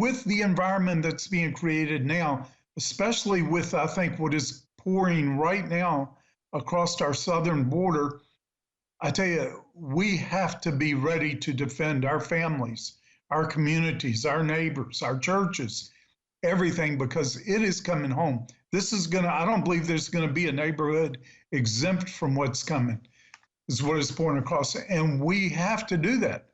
with the environment that's being created now, especially with, I think, what is pouring right now across our southern border, I tell you, we have to be ready to defend our families, our communities, our neighbors, our churches, everything, because it is coming home. This is going to, I don't believe there's going to be a neighborhood exempt from what's coming, is what is pouring across. And we have to do that.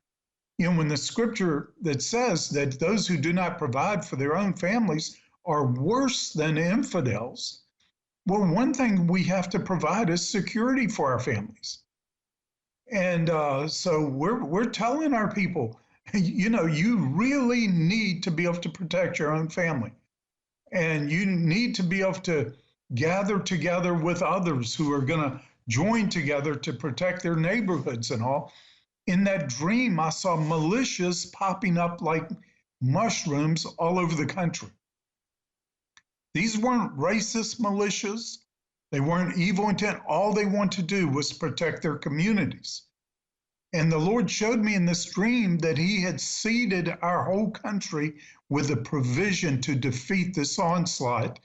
You know, when the scripture that says that those who do not provide for their own families are worse than infidels, well, one thing we have to provide is security for our families. And so we're telling our people, you know, you really need to be able to protect your own family. And you need to be able to gather together with others who are going to join together to protect their neighborhoods and all. In that dream, I saw militias popping up like mushrooms all over the country. These weren't racist militias. They weren't evil intent. All they want to do was protect their communities. And the Lord showed me in this dream that he had seeded our whole country with a provision to defeat this onslaught.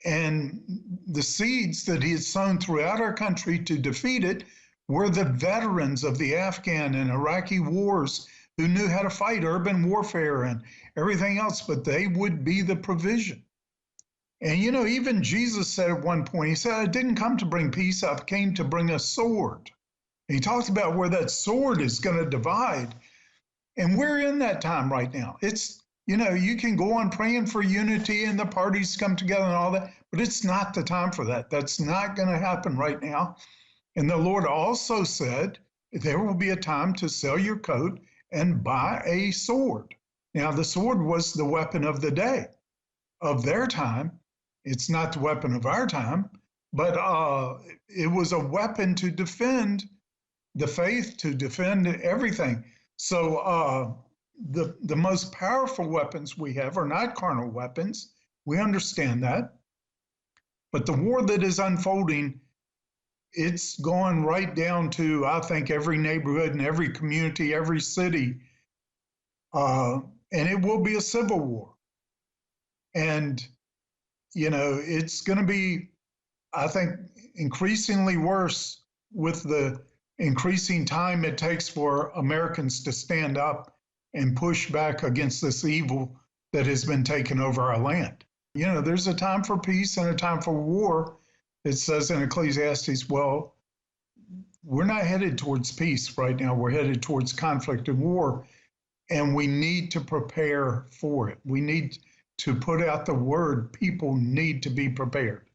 And the seeds that he had sown throughout our country to defeat it were the veterans of the Afghan and Iraqi wars who knew how to fight urban warfare and everything else, but they would be the provision. And, you know, even Jesus said at one point, he said, I didn't come to bring peace, I came to bring a sword. And he talked about where that sword is going to divide. And we're in that time right now. It's, you know, you can go on praying for unity and the parties come together and all that, but it's not the time for that. That's not going to happen right now. And the Lord also said, there will be a time to sell your coat and buy a sword. Now, the sword was the weapon of the day, of their time. It's not the weapon of our time, but it was a weapon to defend the faith, to defend everything. So the most powerful weapons we have are not carnal weapons. We understand that. But the war that is unfolding, it's going right down to, I think, every neighborhood and every community, every city. And it will be a civil war. And, you know, it's going to be, I think, increasingly worse with the increasing time it takes for Americans to stand up and push back against this evil that has been taking over our land. You know, there's a time for peace and a time for war. It says in Ecclesiastes, well, we're not headed towards peace right now. We're headed towards conflict and war, and we need to prepare for it. We need to put out the word. People need to be prepared.